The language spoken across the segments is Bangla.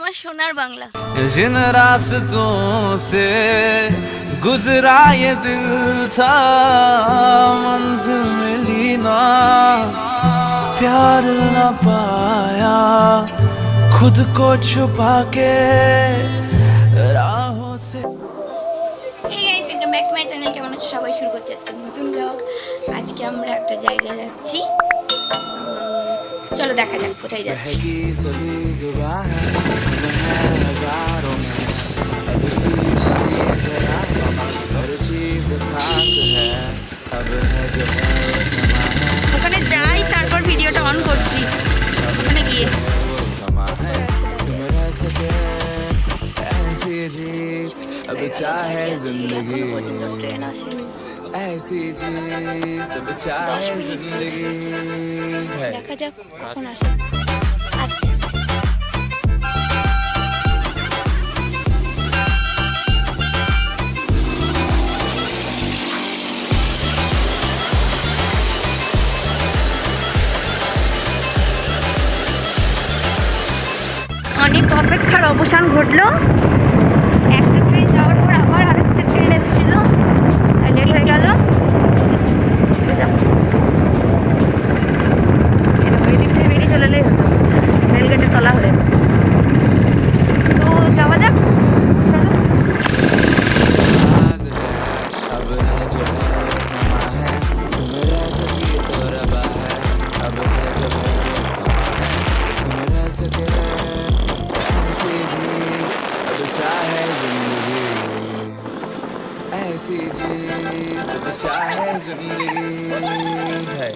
আমার সোনার বাংলা। जिन रास्तों से गुजरा ये दिल था मंजिल मिली ना प्यार ना पाया खुद को छुपा के राहों से। এই guys, welcome back to my channel. কেমন আছো সবাই? শুরু করতে আজকে নতুন ব্লগ। আজকে আমরা একটা জায়গায় যাচ্ছি, চলো দেখা যাক কোথায় যাচ্ছি। ওখানে যাই, তারপর ভিডিওটা অন করছি। ওখানে গিয়ে अब चाहे जिंदगी ऐसी जी अब चाहे जिंदगी है। দেখা যাক কখন আসে। অনেক অপেক্ষার অবসান ঘটলো। একটা ট্রেন যাওয়ার পর আবার আরেকটা ট্রেন এসেছিল, লেট হয়ে গেল। ওই দিক থেকে বেরিয়ে চলে এলেই হতো, রেলগেটের তলা হয়ে। তো যাওয়া যাক, चाहे जिंदगी ऐसी जी अब चाहे जिंदगी है।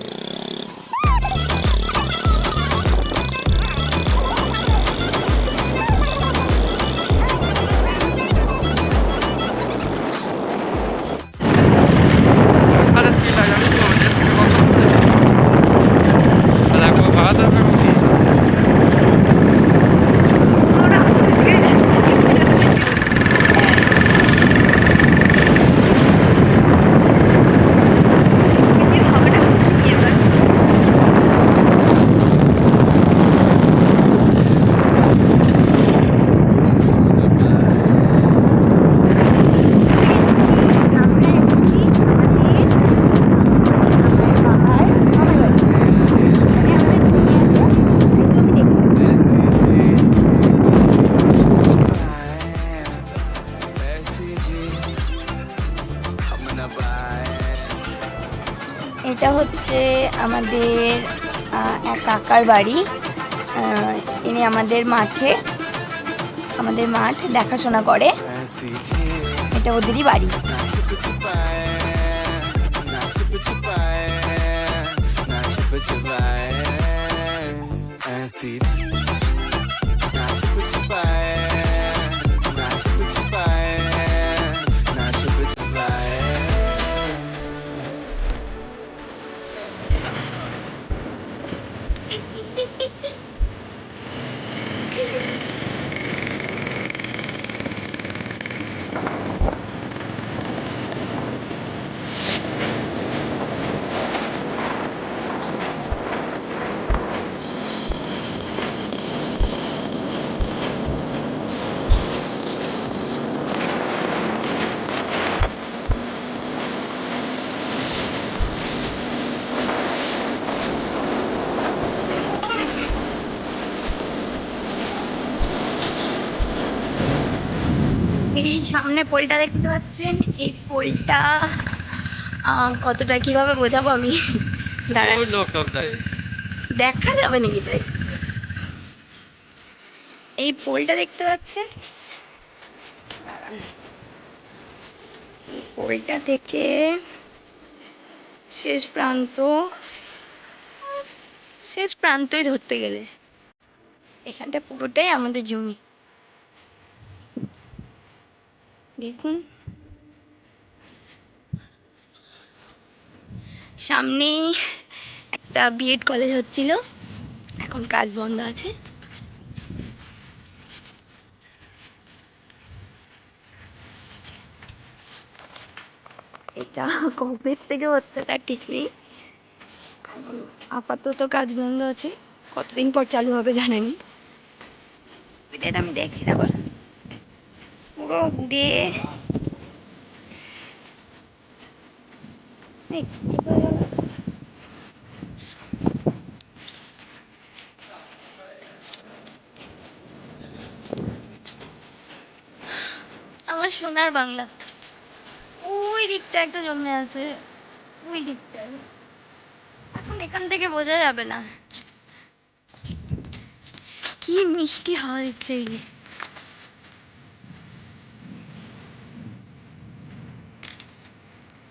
এটা হচ্ছে আমাদের এক কাকার বাড়ি। ইনি আমাদের মাঠ দেখাশোনা করে। এটা ওদেরই বাড়ি। এই সামনে পোলটা দেখতে পাচ্ছেন, এই পোলটা কতটা কিভাবে বোঝাবো আমি, দাঁড়ান দেখা যাবে নাকি? তাই এই পোলটা দেখতে পাচ্ছেন, পোলটা থেকে শেষ প্রান্তই ধরতে গেলে এখানটা পুরোটাই আমাদের জমি। দেখুন সামনেই একটা বিএড কলেজ হচ্ছিল, এখন কাজ বন্ধ আছে। এটা কবে থেকে হচ্ছে তার ঠিক নেই, আপাতত কাজ বন্ধ আছে, কতদিন পর চালু হবে জানেনি। এটা আমি দেখছি দেখো পুরো ঘুরে এই, কি করে গেল? আমার সোনার বাংলা ওই দিকটা একটা জমে আছে, ওই দিকটা এখন এখান থেকে বোঝা যাবে না। কি মিষ্টি হাওয়া দিচ্ছে এই যে।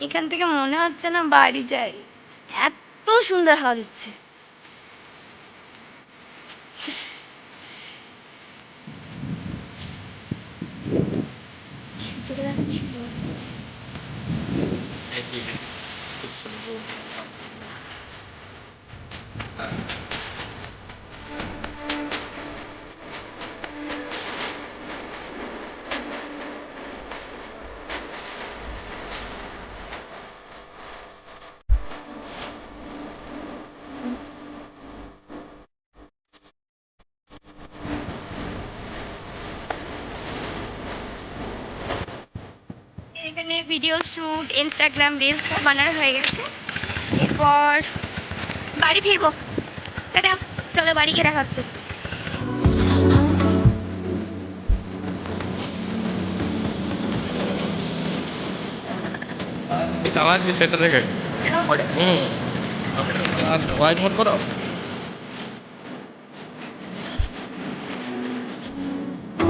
এখান থেকে মনে হচ্ছে না বাড়ি যাই, এত সুন্দর হাওয়া দিচ্ছে। এখানে ভিডিও শ্যুট, ইনস্টাগ্রাম রিলস সব বানানো হয়ে গেছে। এরপর বাড়ি ফিরবো। টাটা, চলো বাড়ি গিয়ে দেখা হচ্ছে। চালাচ্ছি সেটা দেখে হুম হোয়াইট মোড করো